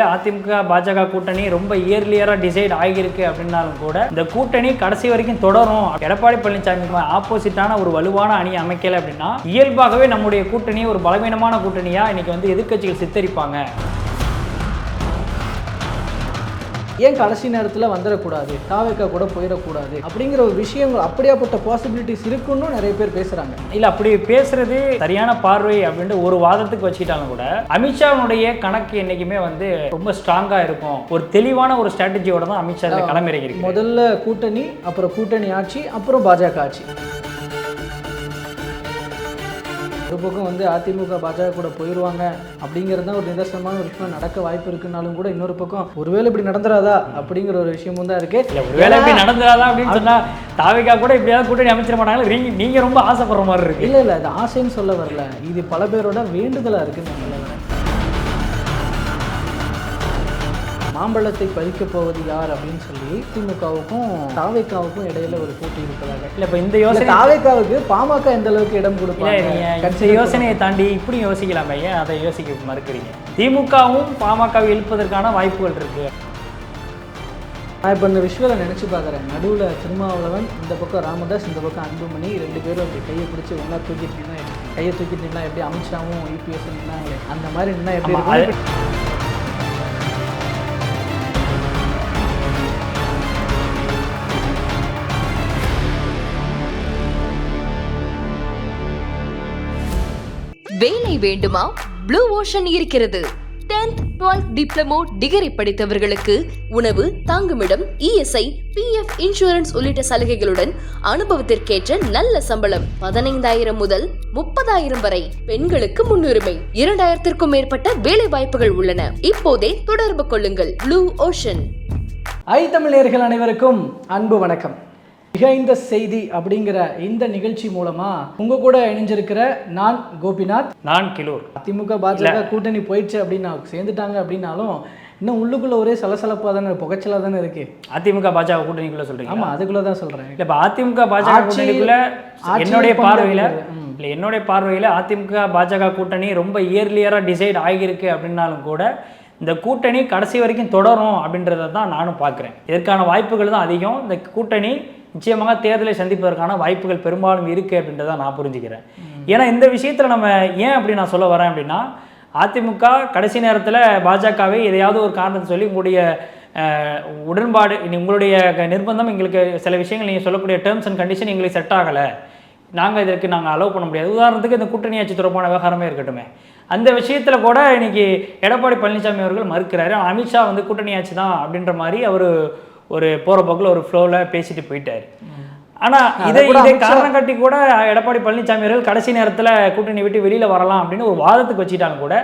அதிமுக பாஜக கூட்டணி ரொம்ப இயர்லியராக டிசைட் ஆகியிருக்கு அப்படின்னாலும் கூட இந்த கூட்டணி கடைசி வரைக்கும் தொடரும். எடப்பாடி பழனிசாமிக்கு ஆப்போசிட்டான ஒரு வலுவான அணி அமைக்கலை அப்படின்னா இயல்பாகவே நம்முடைய கூட்டணி ஒரு பலவீனமான கூட்டணியா இன்னைக்கு வந்து எதிர்க்கட்சிகள் சித்தரிப்பாங்க. ஏன் கடைசி நேரத்தில் வந்துடக்கூடாது, தாவேக்கா கூட போயிடக்கூடாது அப்படிங்கிற ஒரு விஷயங்கள் அப்படியாப்பட்ட பாசிபிலிட்டிஸ் இருக்குன்னு நிறைய பேர் பேசுகிறாங்க. இல்லை, அப்படி பேசுறது சரியான பார்வை அப்படின்ட்டு ஒரு வாதத்துக்கு வச்சுக்கிட்டாலும் கூட அமித்ஷாவுடைய கணக்கு என்றைக்குமே வந்து ரொம்ப ஸ்ட்ராங்காக இருக்கும். ஒரு தெளிவான ஒரு ஸ்ட்ராட்டஜியோட தான் அமித்ஷா களமிறங்கியிருக்கு. முதல்ல கூட்டணி, அப்புறம் கூட்டணி ஆட்சி, அப்புறம் பாஜக ஆட்சி. ஒரு பக்கம் வந்து அதிமுக பாஜக கூட போயிடுவாங்க அப்படிங்கிறது தான் ஒரு நிதர்சனமான ஒரு விஷயம் நடக்க வாய்ப்பு இருக்குனாலும் கூட இன்னொரு பக்கம் ஒருவேளை இப்படி நடந்துடாதா அப்படிங்கிற ஒரு விஷயமும் தான் இருக்கு. ஒருவேளை இப்படி நடந்துடாதா அப்படின்னு சொன்னா தாவேக்கா கூட இப்படியாவது கூட்டணி அமைச்சிட மாட்டாங்களா? நீங்க ரொம்ப ஆசைப்படுற மாதிரி இருக்கு. இல்லை அது ஆசைன்னு சொல்ல வரல, இது பல பேரோட வேண்டுதலா இருக்குன்னு நான் சொல்ல வரேன். மாம்பழத்தை பறிக்க போவது யார் அப்படின்னு சொல்லி திமுகவுக்கும் தாவேக்காவுக்கும் இடையில ஒரு போட்டி இருப்பதாக. இல்லை, இப்போ இந்த யோசனை தாவேக்காவுக்கு பாமக எந்த அளவுக்கு இடம் கொடுப்பாங்க யோசனையை தாண்டி இப்படி யோசிக்கலாமே, ஏன் அதை யோசிக்க மறுக்கிறீங்க? திமுகவும் பாமகவை இழுப்பதற்கான வாய்ப்புகள் இருக்கு. நான் இப்போ இந்த விஷயத்தை நினச்சி பார்க்குறேன். நடுவில் திருமாவளவன், இந்த பக்கம் ராமதாஸ், இந்த பக்கம் அன்புமணி, ரெண்டு பேரும் அப்படி கையை பிடிச்சி ஒன்றா தூக்கிட்டீங்கன்னா, கையை தூக்கிட்டீங்கன்னா எப்படி அமித்ஷாவும் யூபிஎஸ் நின்னாங்களே அந்த மாதிரி நின்னா எப்படி? வேலை வேண்டுமா? ப்ளூ ஓஷன் இருக்கிறது. 10th 12th டிப்ளமோ டிகிரி படித்தவர்களுக்கு உணவு, தங்குமிடம், இஎஸ்ஐ, பிஎஃப் இன்சூரன்ஸ் உள்ளிட்ட சலுகைகளுடன் அனுபவத்திற்கேற்ற நல்ல சம்பளம் 15,000 முதல் 30,000 வரை. பெண்களுக்கு முன்னுரிமை. 2,000க்கும் மேற்பட்ட வேலை வாய்ப்புகள் உள்ளன. இப்போதே தொடர்பு கொள்ளுங்கள். Blue ocean. தமிழர்கள் அனைவருக்கும் அன்பு வணக்கம். இந்த செய்தி அப்படிங்கிற இந்த நிகழ்ச்சி மூலமா உங்க கூட இணைஞ்சிருக்கிற நான் கோபிநாத், நான் கிலூர். அதிமுக பாஜக கூட்டணி போயிடுச்சு அப்படின்னா சேர்ந்துட்டாங்க அப்படின்னாலும் இன்னும் உள்ளுக்குள்ள ஒரே சலசலப்பா தானே, புகைச்சலா தானே இருக்கு. அதிமுக பாஜக கூட்டணிக்குள்ள சொல்றீங்க? ஆமா, அதுக்குள்ளதான் சொல்றேன். இல்ல, இப்ப அதிமுக பாஜக கூட்டணிக்குள்ள என்னுடைய பார்வையில அதிமுக பாஜக கூட்டணி ரொம்ப இயர்லியரா டிசைட் ஆகியிருக்கு அப்படின்னாலும் கூட இந்த கூட்டணி கடைசி வரைக்கும் தொடரும் அப்படின்றத தான் நானும் பார்க்குறேன். இதற்கான வாய்ப்புகள் தான் அதிகம். இந்த கூட்டணி நிச்சயமாக தேர்தலை சந்திப்பதற்கான வாய்ப்புகள் பெரும்பாலும் இருக்குது அப்படின்றத நான் புரிஞ்சுக்கிறேன். ஏன்னா இந்த விஷயத்தில் நம்ம ஏன் அப்படி நான் சொல்ல வரேன் அப்படின்னா, அதிமுக கடைசி நேரத்தில் பாஜகவை எதையாவது ஒரு காரணத்தை சொல்லி உங்களுடைய உடன்பாடு, உங்களுடைய நிர்பந்தம், எங்களுக்கு சில விஷயங்கள் நீங்கள் சொல்லக்கூடிய டேர்ம்ஸ் அண்ட் கண்டிஷன் எங்களுக்கு செட் ஆகலை, நாங்கள் அலோவ் பண்ண முடியாது. உதாரணத்துக்கு இந்த கூட்டணி ஆட்சி தொடர்பான விவகாரமே இருக்கட்டுமே, அந்த விஷயத்தில் கூட இன்னைக்கு எடப்பாடி பழனிசாமி அவர்கள் மறுக்கிறாரு. அமித்ஷா வந்து கூட்டணி ஆட்சி தான் அப்படின்ற மாதிரி அவர் ஒரு போகிற போக்கில் ஒரு ஃப்ளோவில் பேசிட்டு போயிட்டார். ஆனால் இதை காரணம் காட்டி கூட எடப்பாடி பழனிசாமி அவர்கள் கடைசி நேரத்தில் கூட்டணி விட்டு வெளியில் வரலாம் அப்படின்னு ஒரு வாதத்துக்கு வச்சுக்கிட்டாலும் கூட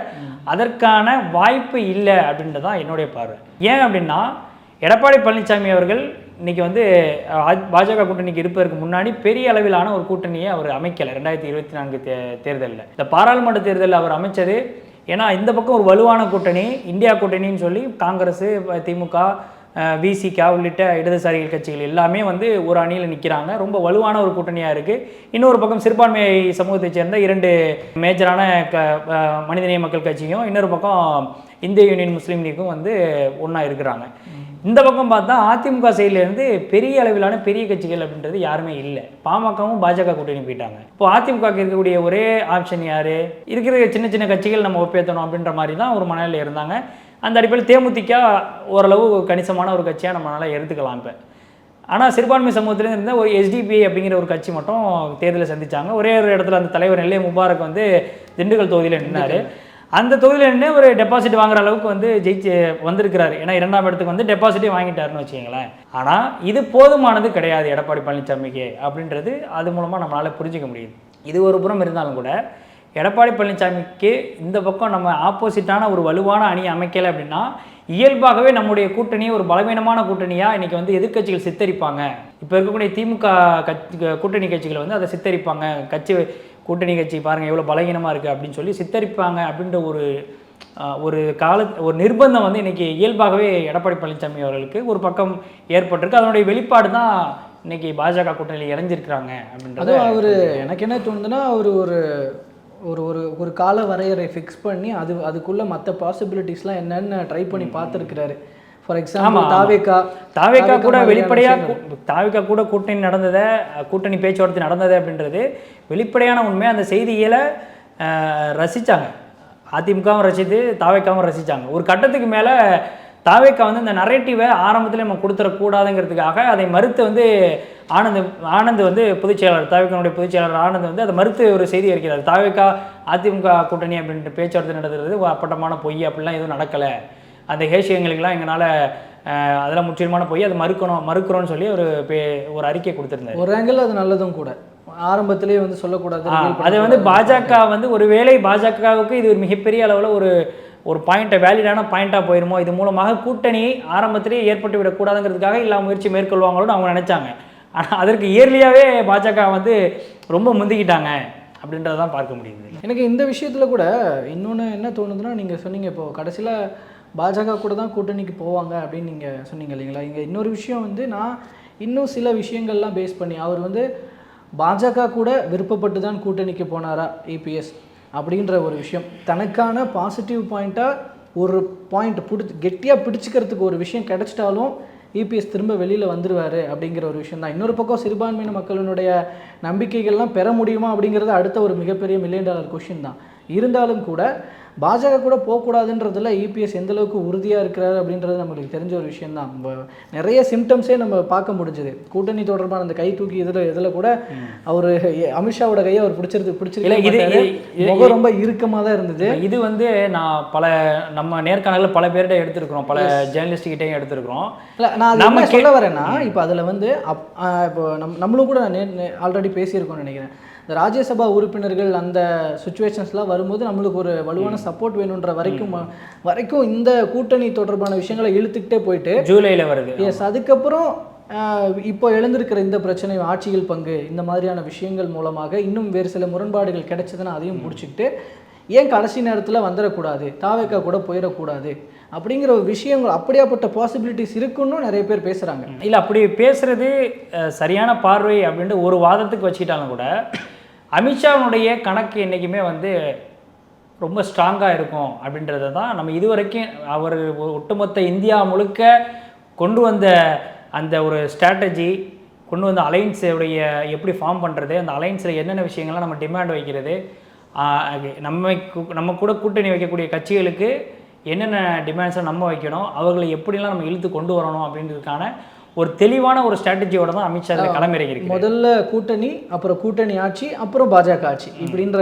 அதற்கான வாய்ப்பு இல்லை அப்படின்றது தான் என்னுடைய பார்வை. ஏன் அப்படின்னா, எடப்பாடி பழனிசாமி அவர்கள் இன்னைக்கு வந்து பாஜக கூட்டணிக்கு இருப்பதற்கு முன்னாடி பெரிய அளவிலான ஒரு கூட்டணியை அவர் அமைக்கலை. 2024 தேர்தலில், இந்த பாராளுமன்ற தேர்தலில் அவர் அமைச்சது. ஏன்னா இந்த பக்கம் ஒரு வலுவான கூட்டணி, இந்தியா கூட்டணின்னு சொல்லி காங்கிரஸ், திமுக, விசிகா உள்ளிட்ட இடதுசாரிகள் கட்சிகள் எல்லாமே வந்து ஒரு அணியில் நிற்கிறாங்க. ரொம்ப வலுவான ஒரு கூட்டணியாக இருக்குது. இன்னொரு பக்கம் சிறுபான்மை சமூகத்தை சேர்ந்த 2 மேஜரான மனிதநேய மக்கள் கட்சியும், இன்னொரு பக்கம் இந்திய யூனியன் முஸ்லீம் லீக்கும் வந்து ஒன்றா இருக்கிறாங்க. இந்த பக்கம் பார்த்தா அதிமுக சைட்லேருந்து பெரிய அளவிலான பெரிய கட்சிகள் அப்படின்றது யாருமே இல்லை. பாமகவும் பாஜக கூட்டணி போயிட்டாங்க. இப்போ அதிமுக இருக்கக்கூடிய ஒரே ஆப்ஷன் யார்? இருக்கிற சின்ன சின்ன கட்சிகள் நம்ம ஒப்பேற்றணும் அப்படின்ற மாதிரி தான் ஒரு மனநிலையில் இருந்தாங்க. அந்த அடிப்படையில் தேமுதிக ஓரளவு கணிசமான ஒரு கட்சியாக நம்மளால் எடுத்துக்கலாம். இப்போ ஆனால் சிறுபான்மை சமூகத்திலேருந்து இருந்த ஒரு எஸ்டிபி அப்படிங்கிற ஒரு கட்சி மட்டும் தேர்தலை சந்தித்தாங்க. ஒரே ஒரு இடத்துல அந்த தலைவர் நெல்லை முபாரக் வந்து திண்டுக்கல் தொகுதியில் நின்னார். அந்த தொகுதியில் நின்று ஒரு டெபாசிட் வாங்குற அளவுக்கு வந்து ஜெயிச்சு வந்திருக்கிறாரு. ஏன்னா 2ஆம் இடத்துக்கு வந்து டெபாசிட்டே வாங்கிட்டாருன்னு வச்சுக்கங்களேன். ஆனால் இது போதுமானது கிடையாது எடப்பாடி பழனிசாமிக்கு அப்படின்றது அது மூலமாக நம்மளால் புரிஞ்சிக்க முடியுது. இது ஒரு புறம் இருந்தாலும் கூட எடப்பாடி பழனிசாமிக்கு இந்த பக்கம் நம்ம ஆப்போசிட்டான ஒரு வலுவான அணி அமைக்கலை அப்படின்னா இயல்பாகவே நம்முடைய கூட்டணி ஒரு பலவீனமான கூட்டணியாக இன்றைக்கி வந்து எதிர்க்கட்சிகள் சித்தரிப்பாங்க. இப்போ இருக்கக்கூடிய திமுக கூட்டணி கட்சிகள் வந்து அதை சித்தரிப்பாங்க. கூட்டணி கட்சி பாருங்கள் எவ்வளோ பலவீனமாக இருக்குது அப்படின்னு சொல்லி சித்தரிப்பாங்க அப்படின்ற ஒரு நிர்பந்தம் வந்து இன்றைக்கி இயல்பாகவே எடப்பாடி பழனிசாமி அவர்களுக்கு ஒரு பக்கம் ஏற்பட்டிருக்கு. அதனுடைய வெளிப்பாடு தான் இன்னைக்கு பாஜக கூட்டணியில் இணைஞ்சிருக்கிறாங்க அப்படின்றது. அவர் எனக்கு என்ன தோணுதுன்னா, அவர் ஒரு ஒரு ஒரு ஒரு கால வரையறை ஃபிக்ஸ் பண்ணி அதுக்குள்ளே மற்ற பாசிபிலிட்டிஸ்லாம் என்னென்னு ட்ரை பண்ணி பார்த்துருக்கிறாரு. ஃபார் எக்ஸாம்பிள் தாவேக்கா கூட வெளிப்படையாக தாவேக்கா கூட கூட்டணி நடந்ததை, கூட்டணி பேச்சுவார்த்தை நடந்தது அப்படின்றது வெளிப்படையான உண்மை. அந்த செய்திகளை ரசித்தாங்க, அதிமுகவும் ரசித்து தாவேக்காவும் ரசித்தாங்க. ஒரு கட்டத்துக்கு மேலே தாவேக்கா வந்து இந்த நரேட்டிவை ஆரம்பத்தில் நம்ம கொடுத்துடக்கூடாதுங்கிறதுக்காக அதை மறுத்து வந்து ஆனந்த் வந்து பொதுச்செயலாளர், தாவேக்காவுடைய பொதுச்செயலாளர் ஆனந்த் வந்து அதை மறுத்து ஒரு செய்தி இருக்கிறார். தாவேக்கா அதிமுக கூட்டணி அப்படின்ட்டு பேச்சுவார்த்தை நடத்துறது அப்பட்டமான பொய், அப்படிலாம் எதுவும் நடக்கலை, அந்த ஹேஷியங்களுக்கெல்லாம் எங்களால் அதெல்லாம் முற்றிலுமான பொய், அதை மறுக்கிறோன்னு சொல்லி ஒரு அறிக்கை கொடுத்துருந்தார். ஒரு ஆங்கிள் அது நல்லதும் கூட, ஆரம்பத்திலேயே வந்து சொல்லக்கூடாது. அதை வந்து பாஜக வந்து ஒருவேளை பாஜகவுக்கு இது ஒரு மிகப்பெரிய அளவில் ஒரு பாயிண்ட்டை வேலிடான பாயிண்ட்டாக போயிருமோ, இது மூலமாக கூட்டணி ஆரம்பத்திலேயே ஏற்பட்டு விடக்கூடாதுங்கிறதுக்காக எல்லா முயற்சி மேற்கொள்வாங்களோன்னு அவங்க நினச்சாங்க. ஆனால் அதற்கு இயர்லியாகவே பாஜக வந்து ரொம்ப முந்திக்கிட்டாங்க அப்படின்றதான் பார்க்க முடியுது. எனக்கு இந்த விஷயத்தில் கூட இன்னொன்று என்ன தோணுதுன்னா, நீங்கள் சொன்னீங்க இப்போது கடைசியில் பாஜக கூட தான் கூட்டணிக்கு போவாங்க அப்படின்னு நீங்கள் சொன்னீங்க இல்லைங்களா. இங்கே இன்னொரு விஷயம் வந்து நான் இன்னும் சில விஷயங்கள்லாம் பேஸ் பண்ணி அவர் வந்து பாஜக கூட விருப்பப்பட்டு தான் கூட்டணிக்கு போனாரா இபிஎஸ் அப்படின்ற ஒரு விஷயம், தனக்கான பாசிட்டிவ் பாயிண்ட்டாக ஒரு பாயிண்ட் கெட்டியாக பிடிச்சிக்கிறதுக்கு ஒரு விஷயம் கிடைச்சிட்டாலும் இபிஎஸ் திரும்ப வெளியில் வந்துடுவார் அப்படிங்கிற ஒரு விஷயம் தான். இன்னொரு பக்கம் சிறுபான்மையின மக்களினுடைய நம்பிக்கைகள்லாம் பெற முடியுமா அப்படிங்கிறது அடுத்த ஒரு மிகப்பெரிய $1 மில்லியன் கொஷின் தான். இருந்தாலும் கூட பாஜக கூட போகக்கூடாதுன்றதுல இபிஎஸ் எந்தளவுக்கு உறுதியாக இருக்கிறாரு அப்படின்றது நம்மளுக்கு தெரிஞ்ச ஒரு விஷயம் தான். நிறைய சிம்டம்ஸே நம்ம பார்க்க முடிஞ்சுது. கூட்டணி தொடர்பான அந்த கை தூக்கி இதில் கூட அவர் அமித்ஷாவோட கையை அவர் பிடிச்சிருக்கு, ரொம்ப இறுக்கமாக தான் இருந்தது. இது வந்து நான் நம்ம நேர்காணலில் பல பேர்கிட்ட எடுத்துருக்கிறோம், பல ஜேர்னலிஸ்ட்கிட்டையும் எடுத்துருக்கிறோம். இல்லை நான் நம்ம சொல்ல வரேன்னா, இப்போ அதில் வந்து இப்போ நம்மளும் கூட ஆல்ரெடி பேசியிருக்கோம்னு நினைக்கிறேன். இந்த ராஜ்யசபா உறுப்பினர்கள் அந்த சுச்சுவேஷன்ஸ்லாம் வரும்போது நம்மளுக்கு ஒரு வலுவான சப்போர்ட் வேணுன்ற வரைக்கும் இந்த கூட்டணி தொடர்பான விஷயங்களை இழுத்துக்கிட்டே போயிட்டு ஜூலையில் வருது. எஸ், அதுக்கப்புறம் இப்போ எழுந்திருக்கிற இந்த பிரச்சனை, ஆட்சியில் பங்கு, இந்த மாதிரியான விஷயங்கள் மூலமாக இன்னும் வேறு சில முரண்பாடுகள் கிடைச்சதுன்னா அதையும் முடிச்சுக்கிட்டு ஏன் கடைசி நேரத்தில் வந்துடக்கூடாது, தாவேக்கா கூட போயிடக்கூடாது அப்படிங்கிற ஒரு விஷயங்கள், அப்படியாப்பட்ட பாசிபிலிட்டிஸ் இருக்குன்னு நிறைய பேர் பேசுகிறாங்க. இல்லை, அப்படி பேசுகிறது சரியான பார்வை அப்படின்ட்டு ஒரு வாதத்துக்கு வச்சுக்கிட்டாலும் கூட அமித்ஷாவுடைய கணக்கு என்றைக்குமே வந்து ரொம்ப ஸ்ட்ராங்காக இருக்கும் அப்படின்றத தான் நம்ம இதுவரைக்கும் அவர் ஒட்டுமொத்த இந்தியா முழுக்க கொண்டு வந்த அந்த ஒரு ஸ்ட்ராட்டஜி, கொண்டு வந்த அலைன்ஸுடைய எப்படி ஃபார்ம் பண்ணுறது, அந்த அலைன்ஸில் என்னென்ன விஷயங்கள்லாம் நம்ம டிமாண்ட் வைக்கிறது, நம்ம கூட கூட்டணி வைக்கக்கூடிய கட்சிகளுக்கு என்னென்ன டிமாண்ட்ஸை நம்ம வைக்கணும், அவர்களை எப்படிலாம் நம்ம இழுத்து கொண்டு வரணும் அப்படின்றதுக்கான ஒரு தெளிவான ஒரு ஸ்ட்ராட்டஜியோட தான் அமித்ஷா களமிறங்கியிருக்கு. முதல்ல கூட்டணி, அப்புறம் கூட்டணி ஆட்சி, அப்புறம் பாஜக ஆட்சி, இப்படின்ற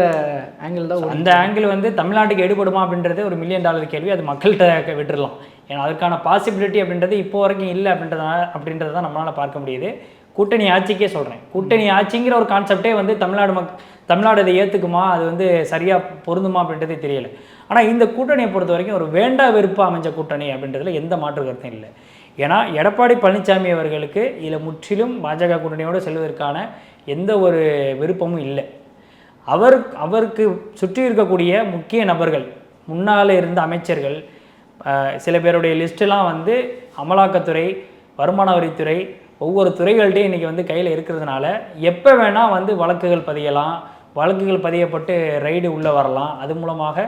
ஆங்கிள் தான். அந்த ஆங்கிள் வந்து தமிழ்நாட்டுக்கு எடுபடுமா அப்படின்றது ஒரு $1 மில்லியன் கேள்வி. அது மக்கள்கிட்ட விட்டுடலாம். ஏன்னா அதுக்கான பாசிபிலிட்டி அப்படின்றது இப்போ வரைக்கும் இல்லை அப்படின்றத தான் நம்மளால் பார்க்க முடியுது. கூட்டணி ஆட்சிக்கே சொல்கிறேன், கூட்டணி ஆட்சிங்கிற ஒரு கான்செப்டே வந்து தமிழ்நாடு அதை ஏற்றுக்குமா, அது வந்து சரியாக பொருந்துமா அப்படின்றதே தெரியலை. ஆனால் இந்த கூட்டணியை பொறுத்த வரைக்கும் ஒரு வேண்டா வெறுப்பாக அமைஞ்ச கூட்டணி அப்படின்றதுல எந்த மாற்று கருத்தும் இல்லை. ஏன்னா எடப்பாடி பழனிசாமி அவர்களுக்கு இதில் முற்றிலும் பாஜக கூட்டணியோடு செல்வதற்கான எந்த ஒரு விருப்பமும் இல்லை. அவருக்கு சுற்றி இருக்கக்கூடிய முக்கிய நபர்கள், முன்னால் இருந்த அமைச்சர்கள், சில பேருடைய லிஸ்ட்டெல்லாம் வந்து அமலாக்கத்துறை, வருமான வரித்துறை, ஒவ்வொரு துறைகள்கிட்டையும் இன்றைக்கி வந்து கையில் இருக்கிறதுனால எப்போ வேணால் வந்து வழக்குகள் பதியலாம், வழக்குகள் பதியப்பட்டு ரைடு உள்ளே வரலாம், அது மூலமாக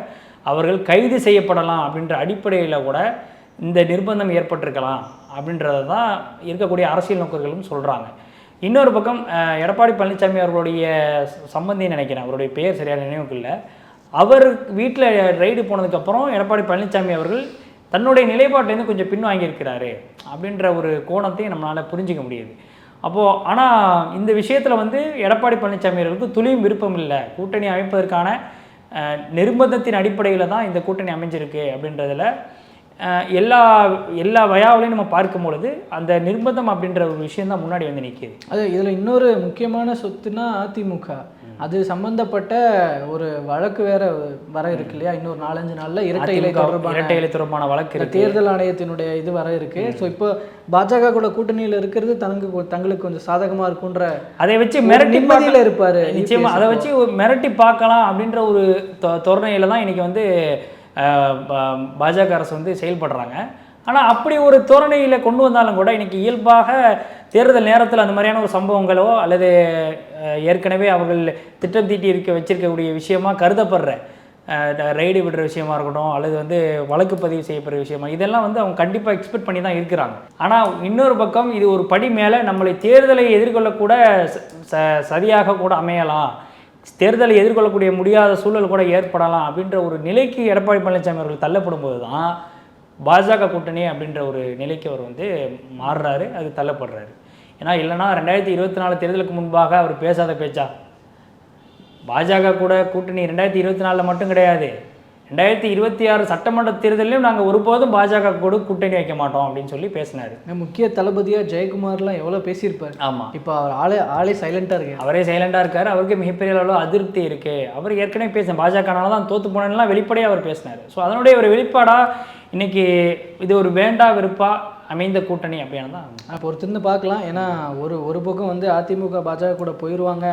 அவர்கள் கைது செய்யப்படலாம் அப்படின்ற அடிப்படையில் கூட இந்த நிர்பந்தம் ஏற்பட்டிருக்கலாம் அப்படின்றத தான் இருக்கக்கூடிய அரசியல் நோக்கர்களும் சொல்கிறாங்க. இன்னொரு பக்கம் எடப்பாடி பழனிசாமி அவர்களுடைய சம்பந்தின்னு நினைக்கிறேன், அவருடைய பெயர் சரியான நினைவுக்கு இல்லை, அவர் வீட்டில் ரைடு போனதுக்கப்புறம் எடப்பாடி பழனிசாமி அவர்கள் தன்னுடைய நிலைப்பாட்டிலேருந்து கொஞ்சம் பின்வாங்கியிருக்கிறாரு அப்படின்ற ஒரு கோணத்தையும் நம்மளால் புரிஞ்சிக்க முடியுது. அப்போது ஆனால் இந்த விஷயத்தில் வந்து எடப்பாடி பழனிசாமி அவர்களுக்கு துளியும் விருப்பம் இல்லை. கூட்டணி அமைப்பதற்கான நிர்பந்தத்தின் அடிப்படையில் தான் இந்த கூட்டணி அமைஞ்சிருக்கு அப்படின்றதில் எல்லா வயாவிலையும் நம்ம பார்க்கும் பொழுது அந்த நிர்பந்தம் அப்படின்ற ஒரு விஷயம் தான் முன்னாடி வந்து நிற்கிது. அது இதில் இன்னொரு முக்கியமான சொத்துனா அதிமுக, அது சம்பந்தப்பட்ட ஒரு வழக்கு வேற வர இருக்கு இல்லையா, இன்னொரு 4-5 நாளில் இரட்டை இலை தொடர்பான வழக்கு, தேர்தல் ஆணையத்தினுடைய இது வர இருக்கு. ஸோ இப்போ பாஜக கூட கூட்டணியில் இருக்கிறது தங்களுக்கு கொஞ்சம் சாதகமாக இருக்குன்ற அதை வச்சு மிரட்டி இருப்பார். நிச்சயமாக அதை வச்சு மிரட்டி பார்க்கலாம் அப்படின்ற ஒரு தோரணையில் தான் இன்றைக்கி வந்து பாஜக அரசு வந்து செயல்படுறாங்க. ஆனால் அப்படி ஒரு தோரணையில் கொண்டு வந்தாலும் கூட இன்றைக்கி இயல்பாக தேர்தல் நேரத்தில் அந்த மாதிரியான ஒரு சம்பவங்களோ அல்லது ஏற்கனவே அவர்கள் திட்டம் தீட்டி வச்சிருக்கக்கூடிய விஷயமா கருதப்படுற ரைடு விடுற விஷயமா இருக்கட்டும் அல்லது வந்து வழக்கு பதிவு செய்யப்படுற விஷயமா இதெல்லாம் வந்து அவங்க கண்டிப்பாக எக்ஸ்பெக்ட் பண்ணி தான் இருக்கிறாங்க. ஆனால் இன்னொரு பக்கம் இது ஒரு படி மேலே நம்மளை தேர்தலை எதிர்கொள்ளக்கூட சதியாக கூட அமையலாம், தேர்தலை எதிர்கொள்ளக்கூடிய முடியாத சூழல் கூட ஏற்படலாம் அப்படின்ற ஒரு நிலைக்கு எடப்பாடி பழனிசாமி அவர்கள் தள்ளப்படும் போது தான் பாஜக கூட்டணி அப்படின்ற ஒரு நிலைக்கு அவர் வந்து மாறுறாரு, அது தள்ளப்படுறாரு. ஏன்னா இல்லைனா 2024 தேர்தலுக்கு முன்பாக அவர் பேசாத பேச்சா? பாஜக கூட கூட்டணி 2024 மட்டும் கிடையாது, 2026 சட்டமன்ற தேர்தலையும் நாங்கள் ஒருபோதும் பாஜக கூட கூட்டணி வைக்க மாட்டோம் அப்படின்னு சொல்லி பேசினார். முக்கிய தளபதியாக ஜெயக்குமார்லாம் எவ்வளோ பேசியிருப்பார். ஆமாம், இப்போ அவர் ஆளே சைலண்டாக இருக்கு. அவரே சைலண்டாக இருக்கார். அவருக்கு மிகப்பெரிய அளவில் அதிருப்தி இருக்குது. அவர் ஏற்கனவே பேசின பாஜகனால தான் தோற்று போனேன்னா வெளிப்படையாக அவர் பேசினார். ஸோ அதனுடைய ஒரு வெளிப்பாடாக இன்றைக்கி இது ஒரு வேண்டா வெறுப்பாக அமைந்த கூட்டணி அப்படின்னு தான் அப்போ ஒரு தின்னு பார்க்கலாம். ஏன்னா ஒரு பக்கம் வந்து அதிமுக பாஜக கூட போயிடுவாங்க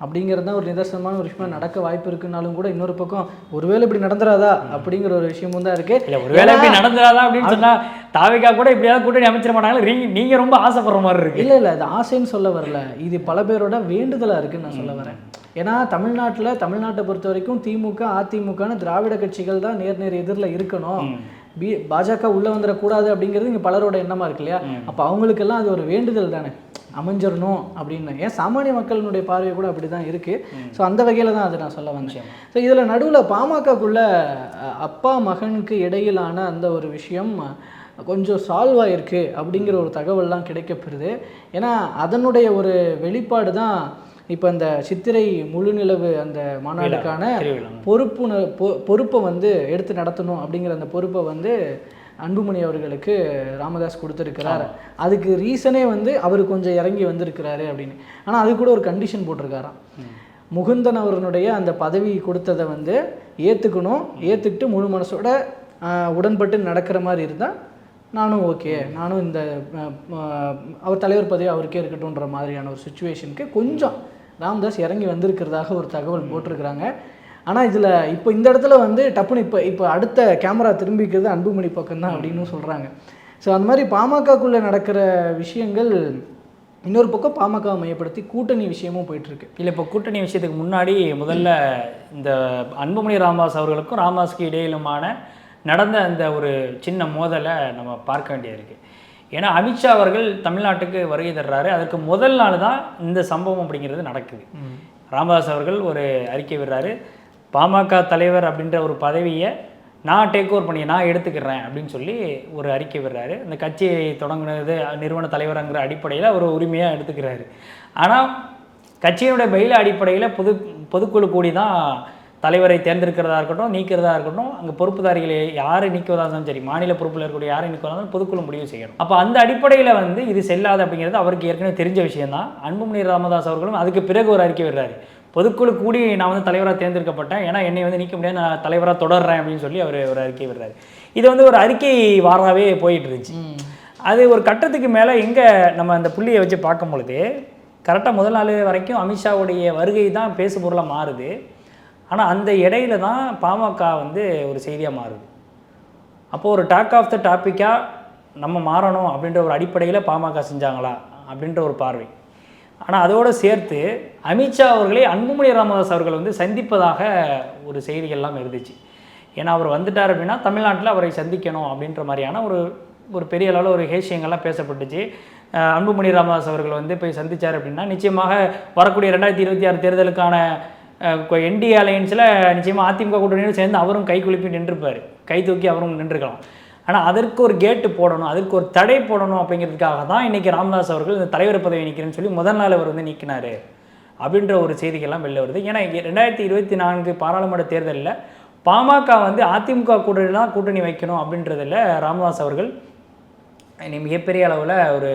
அப்படிங்கிறது தான் ஒரு நிதர்சனமான ஒரு விஷயம் நடக்க வாய்ப்பு இருக்குனாலும் கூட இன்னொரு பக்கம் ஒருவேளை இப்படி நடந்துராதா அப்படிங்கிற ஒரு விஷயமும் தான் இருக்குது. இல்லை ஒருவேளை இப்படி நடந்துராதா அப்படின்னு சொன்னால் தாவிகா கூட இப்படியாவது கூட்டணி அமைச்சிட மாட்டாங்களா? நீங்கள் ரொம்ப ஆசைப்படுற மாதிரி இருக்கு. இல்லை அது ஆசைன்னு சொல்ல வரல, இது பல பேரோட வேண்டுதலாக இருக்குன்னு நான் சொல்ல வரேன். ஏன்னா தமிழ்நாட்டை பொறுத்த வரைக்கும் திமுக அதிமுகன்னு திராவிட கட்சிகள் தான் நேர் எதிரில் இருக்கணும், பாஜக உள்ளே வந்துடக்கூடாது அப்படிங்கிறது இங்கே பலரோட எண்ணமாக இருக்கு இல்லையா? அப்போ அவங்களுக்கெல்லாம் அது ஒரு வேண்டுதல் தானே, அமைஞ்சிடணும் அப்படின்னு. ஏன் சாமானிய மக்களினுடைய பார்வை கூட அப்படி தான் இருக்குது. ஸோ அந்த வகையில் தான் அதை நான் சொல்ல வந்தேன். ஸோ இதில் நடுவில் பாமகக்குள்ள அப்பா மகனுக்கு இடையிலான அந்த ஒரு விஷயம் கொஞ்சம் சால்வ் ஆகிருக்கு அப்படிங்கிற ஒரு தகவல்லாம் கிடைக்கப்பெறுது. ஏன்னா அதனுடைய ஒரு வெளிப்பாடு தான் இப்போ இந்த சித்திரை முழுநிலவு அந்த மாநாடுக்கான பொறுப்பை வந்து எடுத்து நடத்தணும் அப்படிங்கிற அந்த பொறுப்பை வந்து அன்புமணி அவர்களுக்கு ராமதாஸ் கொடுத்துருக்கிறார். அதுக்கு ரீசனே வந்து அவர் கொஞ்சம் இறங்கி வந்திருக்கிறாரு அப்படின்னு. ஆனால் அது கூட ஒரு கண்டிஷன் போட்டிருக்காராம், முகுந்தன் அவர்களுடைய அந்த பதவி கொடுத்ததை வந்து ஏற்றுக்கிட்டு முழு மனசோட உடன்பட்டு நடக்கிற மாதிரி இருந்தால் நானும் ஓகே, நானும் இந்த அவர் தலைவர் பதவி அவருக்கே இருக்கட்டும்ன்ற மாதிரியான ஒரு சுச்சுவேஷனுக்கு கொஞ்சம் ராமதாஸ் இறங்கி வந்திருக்கிறதாக ஒரு தகவல் போட்டிருக்கிறாங்க. ஆனால் இதில் இப்போ இந்த இடத்துல வந்து டப்புன்னு இப்போ அடுத்த கேமரா திரும்பிக்கிறது அன்புமணி பக்கம் தான் அப்படின்னு சொல்கிறாங்க. ஸோ அந்த மாதிரி பாமகக்குள்ளே நடக்கிற விஷயங்கள் இன்னொரு பக்கம் பாமக மையப்படுத்தி கூட்டணி விஷயமும் போயிட்டுருக்கு. இல்லை இப்போ கூட்டணி விஷயத்துக்கு முன்னாடி முதல்ல இந்த அன்புமணி ராமதாஸ் அவர்களுக்கும் ராமதாஸுக்கு இடையிலுமான நடந்த அந்த ஒரு சின்ன மோதலை நம்ம பார்க்க வேண்டியிருக்கு. ஏன்னா அமித்ஷா அவர்கள் தமிழ்நாட்டுக்கு வருகை தர்றாரு, அதற்கு முதல் நாள் தான் இந்த சம்பவம் அப்படிங்கிறது நடக்குது. ராமதாஸ் அவர்கள் ஒரு அறிக்கை விடுறாரு, பாமக தலைவர் அப்படின்ற ஒரு பதவியை நான் டேக் ஓவர் பண்ணி நான் எடுத்துக்கிறேன் அப்படின்னு சொல்லி ஒரு அறிக்கை விடுறாரு. அந்த கட்சியை தொடங்குனது நிறுவன தலைவருங்கிற அடிப்படையில் அவர் உரிமையாக எடுத்துக்கிறாரு. ஆனால் கட்சியினுடைய பயில அடிப்படையில் பொதுக்குழு கூடி தான் தலைவரை தேர்ந்தெடுக்கிறதா இருக்கட்டும் நீக்கிறதா இருக்கட்டும், அங்கே பொறுப்புதாரிகளை யாரை நீக்குவதாக இருந்தாலும் சரி, மாநில பொறுப்பில் இருக்கக்கூடிய யாரை நீக்குவதாக பொதுக்குழு முடிவு செய்யணும். அப்போ அந்த அடிப்படையில் வந்து இது செல்லாது அப்படிங்கிறது அவருக்கு ஏற்கனவே தெரிஞ்ச விஷயம்தான். அன்புமணி ராமதாஸ் அவர்களும் அதுக்கு பிறகு ஒரு அறிக்கை விடுறாரு, பொதுக்குழு கூடி நான் வந்து தலைவராக தேர்ந்தெடுக்கப்பட்டேன், ஏன்னா என்னை வந்து நீக்க முடியாது, நான் தலைவராக தொடர்றேன் அப்படின்னு சொல்லி அவர் ஒரு அறிக்கை விடுறாரு. இது வந்து ஒரு அறிக்கை வாராகவே போயிட்டு இருந்துச்சு. அது ஒரு கட்டத்துக்கு மேலே எங்கே நம்ம அந்த புள்ளியை வச்சு பார்க்கும் பொழுது கரெக்டாக முதல் நாள் வரைக்கும் அமித்ஷாவுடைய வருகை தான் பேசு பொருளாக மாறுது. ஆனால் அந்த இடையில தான் பாமக வந்து ஒரு செய்தியாக மாறுது. அப்போது ஒரு டாக் ஆஃப் த டாப்பிக்காக நம்ம மாறணும் அப்படின்ற ஒரு அடிப்படையில் பாமக செஞ்சாங்களா அப்படின்ற ஒரு பார்வை. ஆனால் அதோடு சேர்த்து அமித்ஷா அவர்களே அன்புமணி ராமதாஸ் அவர்கள் வந்து சந்திப்பதாக ஒரு செய்திகள்லாம் இருந்துச்சு. ஏன்னா அவர் வந்துட்டார் அப்படின்னா தமிழ்நாட்டில் அவரை சந்திக்கணும் அப்படின்ற மாதிரியான ஒரு பெரிய அளவில் ஒரு விஷயங்கள்லாம் பேசப்பட்டுச்சு. அன்புமணி ராமதாஸ் அவர்கள் வந்து போய் சந்தித்தார் அப்படின்னா நிச்சயமாக வரக்கூடிய 2026 தேர்தலுக்கான என்டிஏ அலையன்ஸில் நிச்சயமாக அதிமுக கூட்டணியோடு சேர்ந்து அவரும் கை குலுப்பி நின்றுப்பார், கை தூக்கி அவரும் நின்றுக்கலாம். ஆனால் அதற்கு ஒரு கேட்டு போடணும், அதற்கு ஒரு தடை போடணும் அப்படிங்கிறதுக்காக தான் இன்றைக்கி ராமதாஸ் அவர்கள் இந்த தலைவர் பதவி நிற்கிறேன்னு சொல்லி முதல் நாள் அவர் வந்து நீக்கினார் அப்படின்ற ஒரு செய்திகள்லாம் வெளில வருது. ஏன்னா 2024 பாராளுமன்ற தேர்தலில் பாமக வந்து அதிமுக கூட்டணி தான் கூட்டணி வைக்கணும் அப்படின்றதில் ராமதாஸ் அவர்கள் மிகப்பெரிய அளவில் ஒரு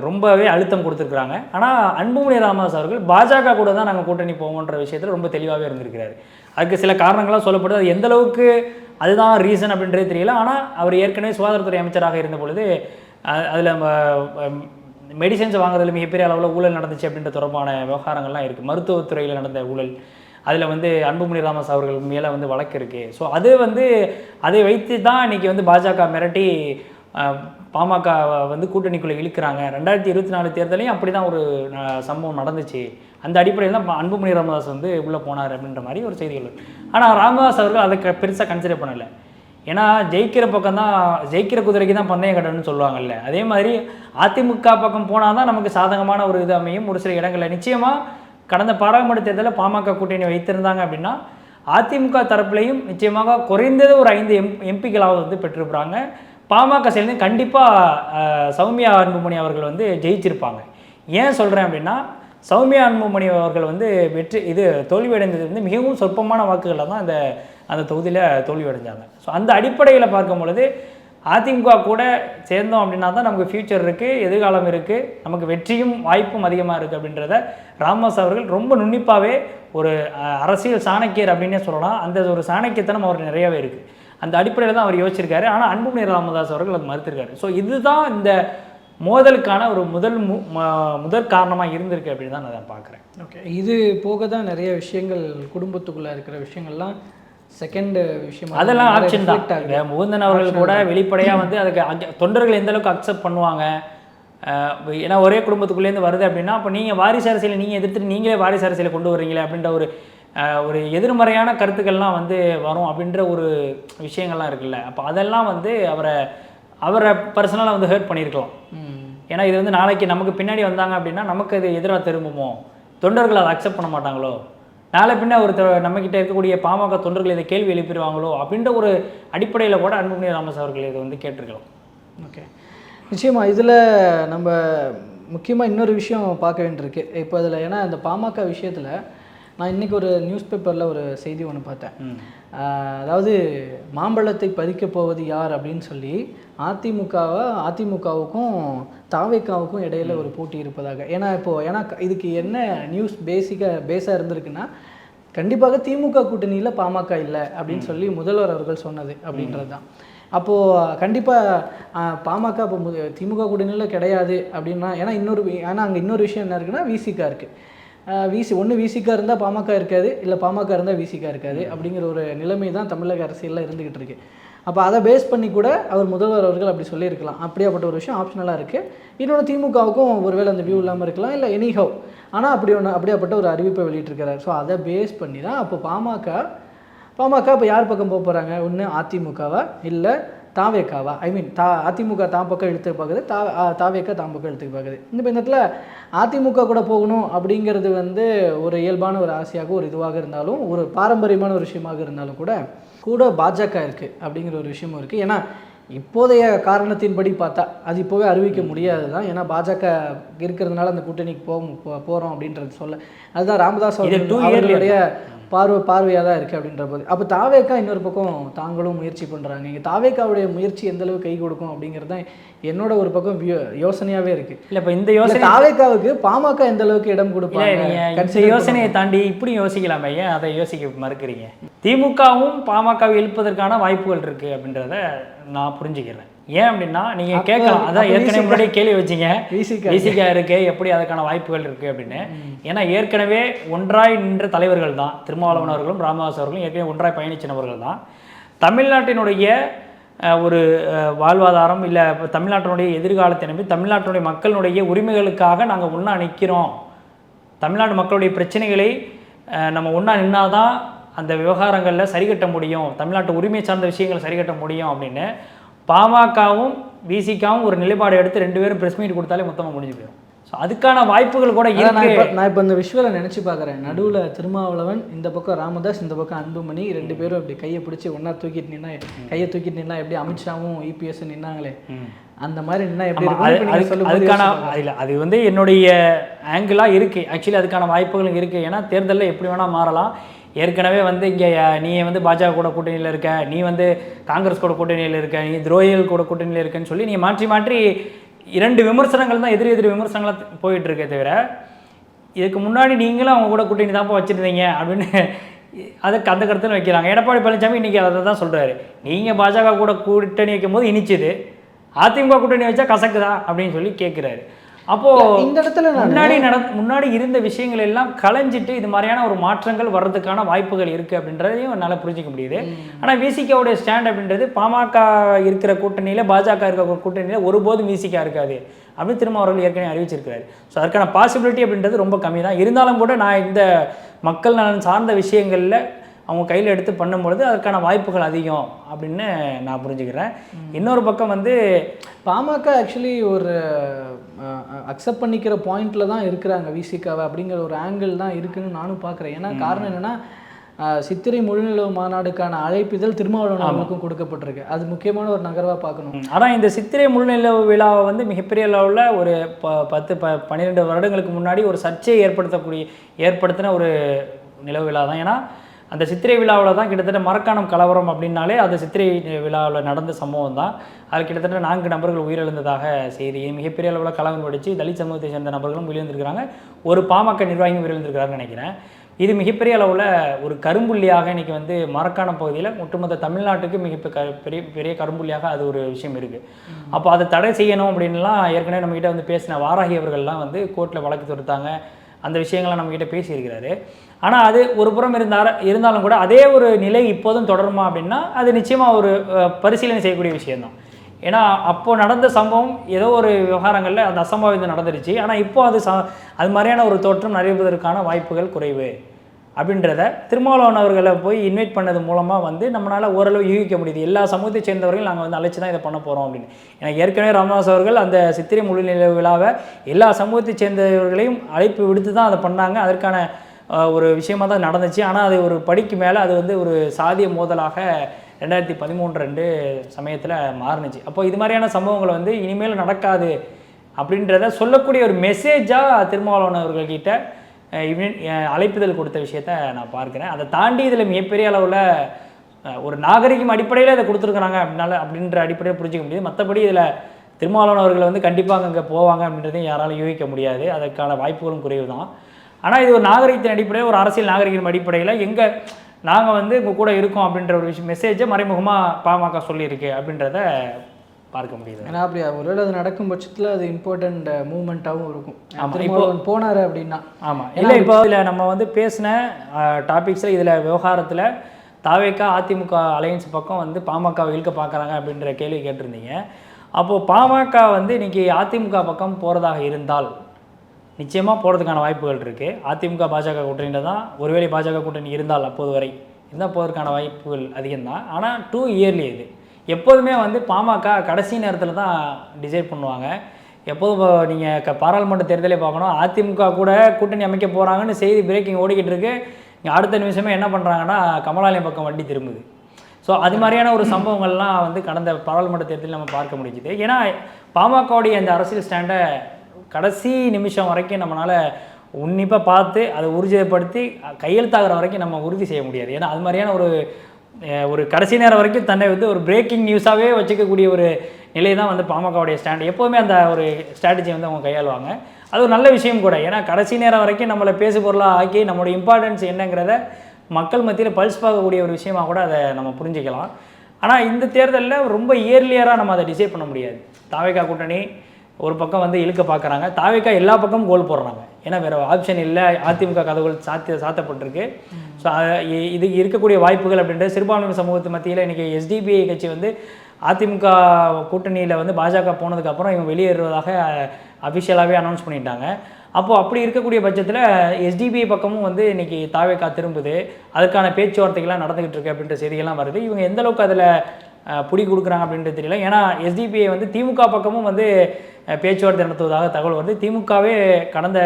ரொம்பவே அழுத்தம் கொடுத்துருக்குறாங்க. ஆனால் அன்புமணி ராமதாஸ் அவர்கள் பாஜக கூட தான் நாங்கள் கூட்டணி போவோன்ற விஷயத்தில் ரொம்ப தெளிவாகவே இருந்திருக்கிறாரு. அதுக்கு சில காரணங்களாக சொல்லப்படுது, அது எந்த அளவுக்கு அதுதான் ரீசன் அப்படின்றது தெரியல. ஆனால் அவர் ஏற்கனவே சுகாதாரத்துறை அமைச்சராக இருந்த பொழுது அதில் மெடிசன்ஸ் வாங்குறதுல மிகப்பெரிய அளவில் ஊழல் நடந்துச்சு அப்படின்ற தொடர்பான விவகாரங்கள்லாம் இருக்குது. மருத்துவத்துறையில் நடந்த ஊழல், அதில் வந்து அன்புமணி ராமதாஸ் அவர்கள் மேலே வந்து வழக்கு இருக்குது. ஸோ அது வந்து அதை வைத்து தான் இன்றைக்கி வந்து பாஜக மிரட்டி பாமக வந்து கூட்டணிக்குள்ளே இழுக்கிறாங்க. 2024 தேர்தலையும் அப்படி தான் ஒரு சம்பவம் நடந்துச்சு. அந்த அடிப்படையில் தான் அன்புமணி ராமதாஸ் வந்து உள்ளே போனார் அப்படின்ற மாதிரி ஒரு செய்திகள். ஆனால் ராமதாஸ் அவர்கள் அதை பெருசாக கன்சிடர் பண்ணலை. ஏன்னா ஜெயிக்கிற பக்கம் தான், ஜெயிக்கிற குதிரைக்கு தான் பந்தயம் கட்டணும்னு சொல்லுவாங்கல்ல. அதே மாதிரி அதிமுக பக்கம் போனால் தான் நமக்கு சாதகமான ஒரு இது அமையும். ஒரு சில இடங்களில் நிச்சயமாக கடந்த பாராளுமன்ற தேர்தலில் பாமக கூட்டணி வைத்திருந்தாங்க அப்படின்னா அதிமுக தரப்புலையும் நிச்சயமாக குறைந்தது ஒரு 5 எம்பிக்களாவது வந்து பெற்றிருப்பாங்க. பாமக சேர்ந்து கண்டிப்பாக சௌமியா அன்புமணி அவர்கள் வந்து ஜெயிச்சிருப்பாங்க. ஏன் சொல்கிறேன் அப்படின்னா சௌமியா அன்புமணி அவர்கள் வந்து தோல்வியடைந்தது வந்து மிகவும் சொற்பமான வாக்குகளில் தான் அந்த தொகுதியில் தோல்வியடைஞ்சாங்க. ஸோ அந்த அடிப்படையில் பார்க்கும் பொழுது அதிமுக கூட சேர்ந்தோம் அப்படின்னா தான் நமக்கு ஃப்யூச்சர் இருக்குது, எதிர்காலம் இருக்குது, நமக்கு வெற்றியும் வாய்ப்பும் அதிகமாக இருக்குது அப்படின்றத ராமதாஸ் அவர்கள் ரொம்ப நுண்ணிப்பாகவே ஒரு அரசியல் சாணக்கியர் அப்படின்னே சொல்லலாம். அந்த ஒரு சாணக்கியத்தனம் அவர் நிறையவே இருக்குது. அந்த அடிப்படையில் தான் அவர் யோசிச்சிருக்காரு. ஆனால் அன்புமணி ராமதாஸ் அவர்கள் அது மறுத்திருக்காரு. ஸோ இதுதான் இந்த மோதலுக்கான ஒரு முதல் காரணமாக இருந்திருக்கு அப்படின்னு தான் நான் பார்க்குறேன். ஓகே, இது போக தான் நிறைய விஷயங்கள் குடும்பத்துக்குள்ளே இருக்கிற விஷயங்கள்லாம் செகண்ட் விஷயம் அதெல்லாம் ஆப்ஷன் தான். முகுந்தன் அவர்கள் கூட வெளிப்படையாக வந்து அதுக்கு தொண்டர்கள் எந்த அளவுக்கு அக்செப்ட் பண்ணுவாங்க, ஏன்னா ஒரே குடும்பத்துக்குள்ளேருந்து வருது அப்படின்னா அப்போ நீங்கள் வாரிசு அரசியலை நீங்கள் எதிர்த்துட்டு நீங்களே வாரிசு அரசியலை கொண்டு வர்றீங்களே அப்படின்ற ஒரு எதிர்மறையான கருத்துக்கள்லாம் வந்து வரும் அப்படின்ற ஒரு விஷயங்கள்லாம் இருக்குல்ல. அப்போ அதெல்லாம் வந்து அவரை பர்சனலாக வந்து ஹர்ட் பண்ணியிருக்கலாம். ஏன்னா இது வந்து நாளைக்கு நமக்கு பின்னாடி வந்தாங்க அப்படின்னா நமக்கு அது எதிராக திரும்புமோ, தொண்டர்கள் அதை அக்செப்ட் பண்ண மாட்டாங்களோ, நாளை பின்ன நம்மக்கிட்ட இருக்கக்கூடிய பாமக தொண்டர்கள் இதை கேள்வி எழுப்பிடுவாங்களோ அப்படின்ற ஒரு அடிப்படையில் கூட அன்புமணி ராமதாஸ் அவர்கள் இதை வந்து கேட்டிருக்கலாம். ஓகே, நிச்சயமாக இதில் நம்ம முக்கியமாக இன்னொரு விஷயம் பார்க்க வேண்டியிருக்கு இப்போ இதில். ஏன்னா இந்த பாமக விஷயத்தில் நான் இன்றைக்கி ஒரு நியூஸ் பேப்பரில் ஒரு செய்தி ஒன்று பார்த்தேன். அதாவது மாம்பழத்தை பறிக்கப் போவது யார் அப்படின்னு சொல்லி அதிமுகவுக்கும் தாவேக்காவுக்கும் இடையில ஒரு போட்டி இருப்பதாக. ஏன்னா இதுக்கு என்ன நியூஸ் பேஸாக இருந்திருக்குன்னா கண்டிப்பாக திமுக கூட்டணியில் பாமக இல்லை அப்படின்னு சொல்லி முதல்வர் அவர்கள் சொன்னது அப்படின்றது தான். அப்போது கண்டிப்பாக பாமக இப்போ திமுக கூட்டணியில் கிடையாது அப்படின்னா, ஏன்னா அங்கே இன்னொரு விஷயம் என்ன இருக்குன்னா விசிகா இருக்குது. விசிகா இருந்தால் பாமக இருக்காது, இல்லை பாமக இருந்தால் விசிகா இருக்காது அப்படிங்கிற ஒரு நிலைமை தான் தமிழக அரசியலில் இருந்துக்கிட்டு இருக்கு. அப்போ அதை பேஸ் பண்ணி கூட அவர் முதல்வர் அவர்கள் அப்படி சொல்லியிருக்கலாம். அப்படியாப்பட்ட ஒரு விஷயம் ஆப்ஷனலாக இருக்குது. இன்னொன்று திமுகவுக்கும் ஒருவேளை அந்த வியூ இல்லாமல் இருக்கலாம், இல்லை எனிஹவ். ஆனால் அப்படியாப்பட்ட ஒரு அறிவிப்பை வெளியிட்டிருக்கிறார். ஸோ அதை பேஸ் பண்ணி தான் அப்போ பாமக இப்போ யார் பக்கம் போக போகிறாங்க? ஒன்று அதிமுகவா இல்லை தாவேக்காவா? அதிமுக தான் பக்கம் இழுத்துக்கு பார்க்குது, தாவேக்கா தான் பக்கம் இழுத்துக்கு பார்க்குது. இந்த இடத்துல அதிமுக கூட போகணும் அப்படிங்கிறது வந்து ஒரு இயல்பான ஒரு ஆசையாக ஒரு இதுவாக இருந்தாலும், ஒரு பாரம்பரியமான ஒரு விஷயமாக இருந்தாலும் கூட பாஜக இருக்குது அப்படிங்கிற ஒரு விஷயமும் இருக்குது. ஏன்னா இப்போதைய காரணத்தின்படி பார்த்தா அது இப்போவே அறிவிக்க முடியாது தான். ஏன்னா பாஜக இருக்கிறதுனால அந்த கூட்டணிக்கு போகிறோம் அப்படின்றது அதுதான் ராமதாஸ் அவர்களுடைய பார்வையாக தான் இருக்குது அப்படின்ற போது. அப்போ தாவேக்கா இன்னொரு பக்கம் தாங்களும் முயற்சி பண்ணுறாங்க. இங்கே தாவேக்காவுடைய முயற்சி எந்தளவுக்கு கை கொடுக்கும் அப்படிங்கிறது தான் என்னோட ஒரு பக்கம் யோசனையாகவே இருக்குது. இல்லை இப்போ இந்த யோசனை தாவேக்காவுக்கு பாமக எந்த அளவுக்கு இடம் கொடுப்பாங்க? யோசனையை தாண்டி இப்படி யோசிக்கலாமே, ஏன் அதை யோசிக்க மறுக்கிறீங்க? திமுகவும் பாமகவை எழுப்பதற்கான வாய்ப்புகள் இருக்குது அப்படின்றத நான் புரிஞ்சுக்கிறேன். ஏன் அப்படின்னா நீங்கள் கேட்கலாம், அதான் ஏற்கனவே முன்னாடியே கேள்வி வச்சிங்க விசிகா இருக்குது, எப்படி அதுக்கான வாய்ப்புகள் இருக்குது அப்படின்னு. ஏன்னா ஏற்கனவே ஒன்றாய் நின்ற தலைவர்கள் தான் திருமாவளவன் அவர்களும் ராமதாஸ் அவர்களும் ஏற்கனவே ஒன்றாய் பயணிச்சினவர்கள் தான். தமிழ்நாட்டினுடைய ஒரு வாழ்வாதாரம் இல்லை தமிழ்நாட்டினுடைய எதிர்காலத்தை நம்பி தமிழ்நாட்டினுடைய மக்களுடைய உரிமைகளுக்காக நாங்கள் ஒன்றா நிற்கிறோம், தமிழ்நாடு மக்களுடைய பிரச்சனைகளை நம்ம ஒன்றா நின்னாதான் அந்த விவகாரங்களில் சரிகட்ட முடியும், தமிழ்நாட்டு உரிமை சார்ந்த விஷயங்களை சரிகட்ட முடியும் அப்படின்னு பாமகவும் விசிகாவும் ஒரு நிலைப்பாடு எடுத்து 2 பேரும் ப்ரெஸ் மீட் கொடுத்தாலே மொத்தமாக முடிஞ்சு போயிடும். ஸோ அதுக்கான வாய்ப்புகள் கூட இருக்கு. நான் இப்போ இந்த விஷுவலை நினச்சி பார்க்குறேன். நடுவில் திருமாவளவன், இந்த பக்கம் ராமதாஸ், இந்த பக்கம் அன்புமணி, 2 பேரும் இப்படி கையை பிடிச்சி ஒன்றா தூக்கிட்டு நின்னா எப்படி அமித்ஷாவும் இபிஎஸ் நின்னாங்களே அந்த மாதிரி நின்னா எப்படி இருக்கும்? அதுக்கான இல்லை, அது வந்து என்னுடைய ஆங்கிளாக இருக்குது. ஆக்சுவலி அதுக்கான வாய்ப்புகளும் இருக்குது. ஏன்னா தேர்தலில் எப்படி வேணால் மாறலாம். ஏற்கனவே வந்து இங்கே நீ வந்து பாஜக கூட கூட்டணியில் இருக்க, நீ வந்து காங்கிரஸ் கூட கூட்டணியில் இருக்க, நீ துரோகிகள் கூட கூட்டணியில் இருக்கன்னு சொல்லி நீ மாற்றி 2 விமர்சனங்கள் தான் எதிர் விமர்சனங்களாக போயிட்டுருக்கே தவிர, இதுக்கு முன்னாடி நீங்களும் அவங்க கூட கூட்டணி தான்ப்பா வச்சுருந்தீங்க அப்படின்னு அதுக்கு அந்த கருத்துன்னு வைக்கிறாங்க. எடப்பாடி பழனிசாமி இன்றைக்கி அதை தான் சொல்கிறாரு. நீங்கள் பாஜக கூட கூட்டணி வைக்கும் போது இனிச்சுது, அதிமுக கூட்டணி வச்சா கசக்குதா அப்படின்னு சொல்லி கேட்குறாரு. அப்போது இந்த இடத்துல முன்னாடி இருந்த விஷயங்கள் எல்லாம் களைஞ்சிட்டு இது மாதிரியான ஒரு மாற்றங்கள் வர்றதுக்கான வாய்ப்புகள் இருக்குது அப்படின்றதையும் என்னால் புரிஞ்சிக்க முடியுது. ஆனால் விசிகாவுடைய ஸ்டாண்ட் அப்படின்றது பாமக இருக்கிற கூட்டணியில் பாஜக இருக்கிற கூட்டணியில் ஒருபோதும் விசிகா இருக்காது அப்படின்னு திரும்ப அவர்கள் ஏற்கனவே அறிவிச்சிருக்கிறாரு. ஸோ அதற்கான பாசிபிலிட்டி அப்படின்றது ரொம்ப கம்மி தான். இருந்தாலும் கூட நான் இந்த மக்கள் நலன் சார்ந்த விஷயங்களில் அவங்க கையில் எடுத்து பண்ணும்பொழுது அதுக்கான வாய்ப்புகள் அதிகம் அப்படின்னு நான் புரிஞ்சுக்கிறேன். இன்னொரு பக்கம் வந்து பாமக ஆக்சுவலி ஒரு அக்செப்ட் பண்ணிக்கிற பாயிண்டில் தான் இருக்கிறாங்க விசிகாவை அப்படிங்கிற ஒரு ஆங்கிள் தான் இருக்குதுன்னு நானும் பார்க்குறேன். ஏன்னா காரணம் என்னென்னா சித்திரை முழுநிலவு மாநாடுக்கான அழைப்பிதழ் திருமாவளவன் அவர்களுக்கும் கொடுக்கப்பட்டிருக்கு. அது முக்கியமான ஒரு நகர்வாக பார்க்கணும். ஆனால் இந்த சித்திரை முழுநிலவு விழாவை வந்து மிகப்பெரிய அளவில் ஒரு 10-12 வருடங்களுக்கு முன்னாடி ஒரு சர்ச்சையை ஏற்படுத்தின ஒரு நிலவு விழா தான். ஏன்னா அந்த சித்திரை விழாவில் தான் கிட்டத்தட்ட மரக்காணம் கலவரம் அப்படின்னாலே அது சித்திரை விழாவில் நடந்த சம்பவம் தான். அதில் கிட்டத்தட்ட 4 நபர்கள் உயிரிழந்ததாக செய்தி. மிகப்பெரிய அளவில் கலவரம் வெடிச்சு தலித் சமூகத்தை சேர்ந்த நபர்களும் உயிரிழந்திருக்கிறாங்க. ஒரு பாமக நிர்வாகியும் உயிரிழந்திருக்கிறாருன்னு நினைக்கிறேன். இது மிகப்பெரிய அளவில் ஒரு கரும்புள்ளியாக இன்றைக்கி வந்து மரக்காணம் பகுதியில் ஒட்டுமொத்த தமிழ்நாட்டுக்கு பெரிய கரும்புள்ளியாக அது ஒரு விஷயம் இருக்குது. அப்போ அதை தடை செய்யணும் அப்படின்லாம் ஏற்கனவே நம்மக்கிட்ட வந்து பேசின வாராகி அவர்கள்லாம் வந்து கோர்ட்டில் வழக்கு தொடுத்தாங்க. அந்த விஷயங்கள்லாம் நம்மக்கிட்ட பேசியிருக்கிறாரு. ஆனால் அது ஒரு புறம் இருந்தாலும் கூட அதே ஒரு நிலை இப்போதும் தொடருமா அப்படின்னா அது நிச்சயமாக ஒரு பரிசீலனை செய்யக்கூடிய விஷயம்தான். ஏன்னா அப்போது நடந்த சம்பவம் ஏதோ ஒரு விவகாரங்களில் அந்த அசம்பாவிதம் நடந்துருச்சு. ஆனால் இப்போது அது மாதிரியான ஒரு தோற்றம் நிறைவேறுவதற்கான வாய்ப்புகள் குறைவு அப்படின்றத திருமாவளவன் அவர்களை போய் இன்வைட் பண்ணது மூலமாக வந்து நம்மளால் ஓரளவு யூகிக்க முடியுது. எல்லா சமூகத்தை சேர்ந்தவர்கள் நாங்கள் வந்து அழைச்சி தான் இதை பண்ண போகிறோம் அப்படின்னு. எனக்கு ஏற்கனவே ராமதாஸ் அவர்கள் அந்த சித்திரை முழுநிலவு விழாவை எல்லா சமூகத்தை சேர்ந்தவர்களையும் அழைப்பு விடுத்து தான் அதை பண்ணாங்க. அதற்கான ஒரு விஷயமாக தான் நடந்துச்சு. ஆனால் அது ஒரு படிக்கு மேலே அது வந்து ஒரு சாதிய மோதலாக 2013 சமயத்தில் மாறுனுச்சு. அப்போ இது மாதிரியான சம்பவங்களை வந்து இனிமேல் நடக்காது அப்படின்றத சொல்லக்கூடிய ஒரு மெசேஜாக திருமாவளவன் அவர்கள்கிட்ட அழைப்புதல் கொடுத்த விஷயத்த நான் பார்க்குறேன். அதை தாண்டி இதில் மிகப்பெரிய அளவில் ஒரு நாகரிகம் அடிப்படையில் இதை கொடுத்துருக்குறாங்க அப்படின்ற அடிப்படையில் புரிஞ்சிக்க முடியுது. மற்றபடி இதில் திருமாவளவன் அவர்கள் வந்து கண்டிப்பாக அங்கே போவாங்க அப்படின்றதையும் யாராலும் யூகிக்க முடியாது. அதற்கான வாய்ப்புகளும் குறைவு தான். ஆனால் இது ஒரு நாகரிகத்தின் அடிப்படையில் ஒரு அரசியல் நாகரிகம் அடிப்படையில் எங்கே நாங்கள் வந்து உங்கள் கூட இருக்கோம் அப்படின்ற ஒரு மெசேஜை மறைமுகமாக பாமக சொல்லியிருக்கு அப்படின்றத பார்க்க முடியுது. ஏன்னா அப்படி ஒருவேளை அது நடக்கும் பட்சத்தில் அது இம்பார்ட்டண்ட் மூமெண்ட்டாகவும் இருக்கும். இப்போ போனார் அப்படின்னா. ஆமாம், இல்லை இப்போ இதில் நம்ம வந்து பேசின டாபிக்ஸில் இதில் விவகாரத்தில் தாவேக்கா அதிமுக அலையன்ஸ் பக்கம் வந்து பாமகவை இழுக்க பார்க்குறாங்க அப்படின்ற கேள்வி கேட்டிருந்தீங்க. அப்போது பாமக வந்து இன்றைக்கி அதிமுக பக்கம் போகிறதாக இருந்தால் நிச்சயமாக போகிறதுக்கான வாய்ப்புகள் இருக்குது. அதிமுக பாஜக கூட்டணியில் தான் ஒருவேளை பாஜக கூட்டணி இருந்தால் அப்போது வரை இருந்தால் போவதற்கான வாய்ப்புகள் அதிகம்தான். ஆனால் 2 இயர்லி இது எப்போதுமே வந்து பாமக கடைசி நேரத்தில் தான் டிசைட் பண்ணுவாங்க. எப்போதும் நீங்கள் பாராளுமன்ற தேர்தலே பார்க்கணும், அதிமுக கூட கூட்டணி அமைக்க போகிறாங்கன்னு செய்தி பிரேக்கிங் ஓடிக்கிட்டு இருக்கு. இங்கே அடுத்த நிமிஷமே என்ன பண்ணுறாங்கன்னா கமலாலயம் பக்கம் வண்டி திரும்புது. ஸோ அது மாதிரியான ஒரு சம்பவங்கள்லாம் வந்து கடந்த பாராளுமன்ற தேர்தலில் நம்ம பார்க்க முடிஞ்சுது. ஏன்னா பாமகவுடைய அந்த அரசியல் ஸ்டாண்டை கடைசி நிமிஷம் வரைக்கும் நம்மளால் உன்னிப்பாக பார்த்து அதை உறுதிப்படுத்தி கையெழுத்தாகிற வரைக்கும் நம்ம உறுதி செய்ய முடியாது. ஏன்னா அது மாதிரியான ஒரு கடைசி நேரம் வரைக்கும் தன்னை வந்து ஒரு பிரேக்கிங் நியூஸாகவே வச்சுக்கக்கூடிய ஒரு நிலை தான் வந்து பாமகவுடைய ஸ்டாண்டு. எப்போவுமே அந்த ஒரு ஸ்ட்ராட்டஜி வந்து அவங்க கையாளுவாங்க. அது ஒரு நல்ல விஷயம் கூட. ஏன்னா கடைசி நேரம் வரைக்கும் நம்மளை பேசு பொருளாக ஆக்கி நம்மளோட இம்பார்ட்டன்ஸ் என்னங்கிறத மக்கள் மத்தியில் பல்ஸ் பார்க்கக்கூடிய ஒரு விஷயமாக கூட அதை நம்ம புரிஞ்சுக்கலாம். ஆனால் இந்த தேர்தலில் ரொம்ப இயர்லியராக நம்ம அதை டிசைட் பண்ண முடியாது. தாவேக்கா கூட்டணி ஒரு பக்கம் வந்து இழுக்க பார்க்குறாங்க, தாவேக்கா எல்லா பக்கமும் கோல் போடுறாங்க. ஏன்னா வேறு ஆப்ஷன் இல்லை, அதிமுக கதவுகள் சாத்தப்பட்டிருக்கு. ஸோ இது இருக்கக்கூடிய வாய்ப்புகள் அப்படின்றது சிறுபான்மை சமூகத்து மத்தியில் இன்றைக்கி எஸ்டிபிஐ கட்சி வந்து அதிமுக கூட்டணியில் வந்து பாஜக போனதுக்கப்புறம் இவங்க வெளியேறுவதாக அஃபிஷியலாகவே அனௌன்ஸ் பண்ணிட்டாங்க. அப்போது அப்படி இருக்கக்கூடிய பட்சத்தில் எஸ்டிபிஐ பக்கமும் வந்து இன்றைக்கி தாவேக்கா திரும்புது, அதுக்கான பேச்சுவார்த்தைகள்லாம் நடந்துக்கிட்டு இருக்கு அப்படின்ற செய்திகள்லாம் வருது. இவங்க எந்தளவுக்கு அதில் பிடி கொடுக்குறாங்க அப்படின்றது தெரியல. ஏன்னா எஸ்டிபிஐ வந்து திமுக பக்கமும் வந்து பேச்சுவார்த்தை நடத்துவதாக தகவல் வருது. திமுகவே கடந்த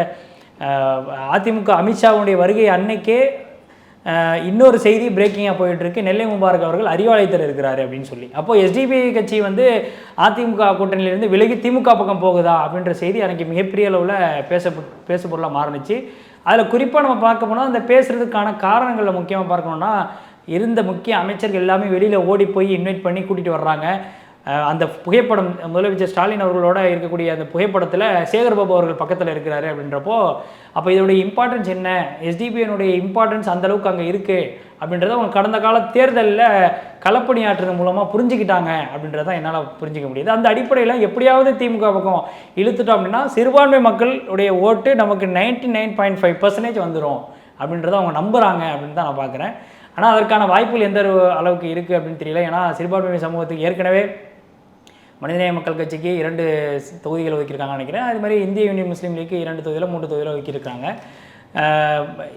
அதிமுக அமித்ஷாவுடைய வருகை அன்னைக்கே இன்னொரு செய்தி பிரேக்கிங்காக போயிட்டுருக்கு, நெல்லை முபாரக் அவர்கள் அறிவாலயத்தில் இருக்கிறாரு அப்படின்னு சொல்லி. அப்போது எஸ்டிபிஐ கட்சி வந்து அதிமுக கூட்டணியிலேருந்து விலகி திமுக பக்கம் போகுதா அப்படின்ற செய்தி அன்றைக்கி மிகப்பெரிய அளவில் பேசு பொருளாக மாறுனுச்சு. அதில் குறிப்பாக நம்ம பார்க்க போனால் அந்த பேசுகிறதுக்கான காரணங்களில் முக்கியமாக பார்க்கணுன்னா இருந்த முக்கிய அமைச்சர்கள் எல்லாமே வெளியில் ஓடி போய் இன்வைட் பண்ணி கூட்டிகிட்டு வர்றாங்க. அந்த புகைப்படம் முதலமைச்சர் ஸ்டாலின் அவர்களோட இருக்கக்கூடிய அந்த புகைப்படத்தில் சேகர்பாபு அவர்கள் பக்கத்தில் இருக்கிறாரு அப்படின்றப்போ அப்போ இதோடைய இம்பார்ட்டன்ஸ் என்ன, எஸ்டிபிஐனுடைய இம்பார்ட்டன்ஸ் அந்தளவுக்கு அங்கே இருக்குது அப்படின்றத அவங்க கடந்த கால தேர்தலில் களப்பணியாற்றுறது மூலமாக புரிஞ்சுக்கிட்டாங்க அப்படின்றத என்னால் புரிஞ்சிக்க முடியுது. அந்த அடிப்படையில் எப்படியாவது திமுக பக்கம் இழுத்துட்டோம் அப்படின்னா சிறுபான்மை மக்களுடைய ஓட்டு நமக்கு 99.5% வந்துடும் அப்படின்றத அவங்க நம்புகிறாங்க அப்படின்னு தான் நான் பார்க்குறேன். ஆனால் அதற்கான வாய்ப்புகள் எந்த அளவுக்கு இருக்குது அப்படின்னு தெரியல. ஏன்னா சிறுபான்மை சமூகத்துக்கு ஏற்கனவே மனிதநேய மக்கள் கட்சிக்கு 2 தொகுதிகள் ஒதுக்கியிருக்காங்க நினைக்கிறேன். அது மாதிரி இந்திய யூனியன் முஸ்லீம் லீக்கு 2 தொகுதியில் 3 தொகுதியில் ஒதுக்கியிருக்காங்க.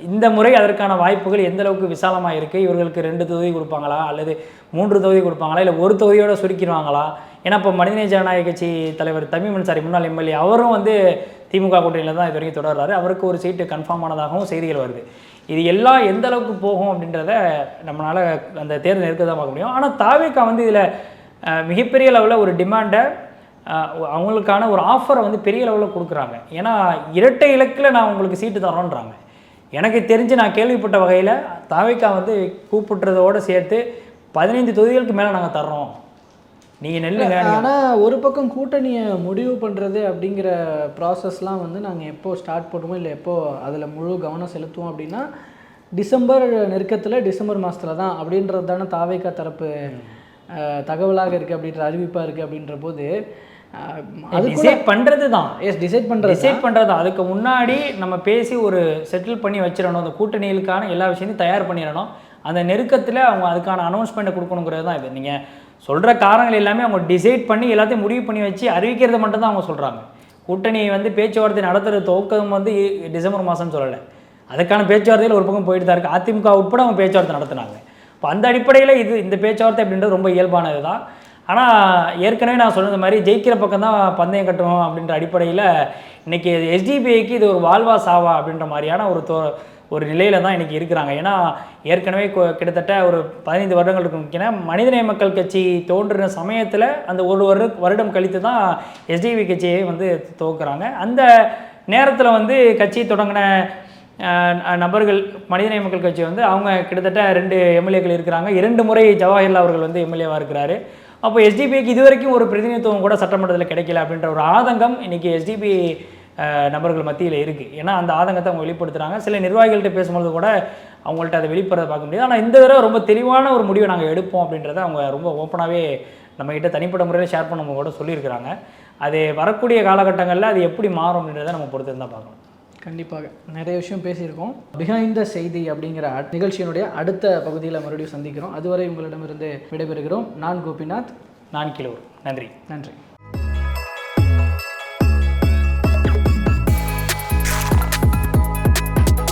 இந்த முறை அதற்கான வாய்ப்புகள் எந்த அளவுக்கு விசாலமாக இருக்குது? இவர்களுக்கு 2 தொகுதி கொடுப்பாங்களா அல்லது 3 தொகுதி கொடுப்பாங்களா இல்லை ஒரு தொகுதியோடு சுருக்கிடுவாங்களா? ஏன்னா இப்போ மனிதநேய ஜனநாயக கட்சி தலைவர் தமிம் அன்சாரி முன்னாள் எம்எல்ஏ அவரும் வந்து திமுக கூட்டணியில் தான் இது வரைக்கும் தொடர்றாரு. அவருக்கு ஒரு சீட்டு கன்ஃபார்ம் ஆனதாகவும் செய்திகள் வருது. இது எல்லாம் எந்த அளவுக்கு போகும் அப்படின்றத நம்மளால் அந்த தேர்தல் நெருக்க தான் பார்க்க முடியும். ஆனால் தாவேகா வந்து இதில் மிகப்பெரிய லெவலில் ஒரு டிமாண்டை அவங்களுக்கான ஒரு ஆஃபரை வந்து பெரிய லெவலில் கொடுக்குறாங்க. ஏன்னா இரட்டை இலக்கில் நான் உங்களுக்கு சீட்டு தரோன்றாங்க. எனக்கு தெரிஞ்சு நான் கேள்விப்பட்ட வகையில் தாவேகா வந்து கூப்பிட்டுறதோடு சேர்த்து 15 தொகுதிகளுக்கு மேலே நாங்கள் தர்றோம், நீங்கள் நெல்லுங்க. ஆனால் ஒரு பக்கம் கூட்டணியை முடிவு பண்ணுறது அப்படிங்கிற ப்ராசஸ்லாம் வந்து நாங்கள் எப்போது ஸ்டார்ட் பண்ணுவோம் இல்லை எப்போது அதில் முழு கவனம் செலுத்துவோம் அப்படின்னா டிசம்பர் நெருக்கத்தில் டிசம்பர் மாதத்தில் தான் அப்படின்றது தானே தாவேகா தரப்பு தகவலாக இருக்குது அப்படின்ற அறிவிப்பாக இருக்குது அப்படின்ற போது அது டிசைட் பண்ணுறது தான். டிசைட் பண்ணுறது தான். அதுக்கு முன்னாடி நம்ம பேசி ஒரு செட்டில் பண்ணி வச்சிடணும். அந்த கூட்டணிகளுக்கான எல்லா விஷயத்தையும் தயார் பண்ணிடணும். அந்த நெருக்கத்தில் அவங்க அதுக்கான அனௌன்ஸ்மெண்ட்டை கொடுக்கணுங்கிறது தான் இது. நீங்கள் சொல்கிற காரணங்கள் எல்லாமே அவங்க டிசைட் பண்ணி எல்லாத்தையும் முடிவு பண்ணி வச்சு அறிவிக்கிறத மட்டும் தான் அவங்க சொல்கிறாங்க. கூட்டணியை வந்து பேச்சுவார்த்தை நடத்துகிற துவக்கம் வந்து டிசம்பர் மாதம்னு சொல்லலை. அதுக்கான பேச்சுவார்த்தையில் ஒரு பக்கம் போயிட்டு தான் இருக்குது. அதிமுக உட்பட அவங்க பேச்சுவார்த்தை நடத்துனாங்க. இப்போ அந்த அடிப்படையில் இந்த பேச்சுவார்த்தை அப்படின்றது ரொம்ப இயல்பானது தான். ஆனால் ஏற்கனவே நான் சொன்னது மாதிரி ஜெயிக்கிற பக்கம் தான் பந்தயம் கட்டணும் அப்படின்ற அடிப்படையில் இன்றைக்கி எஸ்டிபிஐக்கு இது ஒரு வாழ்வா சாவா அப்படின்ற மாதிரியான ஒரு நிலையில் தான் இன்றைக்கி இருக்கிறாங்க. ஏன்னா ஏற்கனவே கிட்டத்தட்ட ஒரு 15 வருடங்கள் இருக்குன்னா மனிதநேய மக்கள் கட்சி தோன்றின சமயத்தில் அந்த ஒரு வருடம் கழித்து தான் எஸ்டிபி கட்சியை வந்து துவக்குறாங்க. அந்த நேரத்தில் வந்து கட்சியை தொடங்கின நபர்கள் மனிதநேய மக்கள் கட்சி வந்து அவங்க கிட்டத்தட்ட 2 எம்எல்ஏக்கள் இருக்கிறாங்க. 2 முறை ஜவஹர்லால் அவர்கள் வந்து எம்எல்ஏவாக இருக்கிறாரு. அப்போ எஸ்டிபிக்கு இது வரைக்கும் ஒரு பிரதிநிதித்துவம் கூட சட்டமன்றத்தில் கிடைக்கல அப்படின்ற ஒரு ஆதங்கம் இன்றைக்கி எஸ்டிபி நபர்கள் மத்தியில் இருக்குது. ஏன்னா அந்த ஆதங்கத்தை அவங்க வெளிப்படுத்துகிறாங்க. சில நிர்வாகிகள்கிட்ட பேசும்போது கூட அவங்கள்ட்ட அதை வெளிப்படுறதை பார்க்க முடியாது. ஆனால் இந்த தடவை ரொம்ப தெளிவான ஒரு முடிவை நாங்கள் எடுப்போம் அப்படின்றத அவங்க ரொம்ப ஓப்பனாகவே நம்மகிட்ட தனிப்பட்ட முறையில் ஷேர் பண்ணும்போது கூட சொல்லியிருக்கிறாங்க. அது வரக்கூடிய காலகட்டங்களில் அது எப்படி மாறும் அப்படின்றத நம்ம பொறுத்து தான் பார்க்கணும். கண்டிப்பாக நிறைய விஷயம் பேசியிருக்கோம். பிஹைண்ட் த செய்தி அப்படிங்கிற நிகழ்ச்சியினுடைய அடுத்த பகுதியில் மறுபடியும் சந்திக்கிறோம். அதுவரை உங்களிடமிருந்து விடைபெறுகிறோம். நான் கோபிநாத். நான் கிலூர். நன்றி.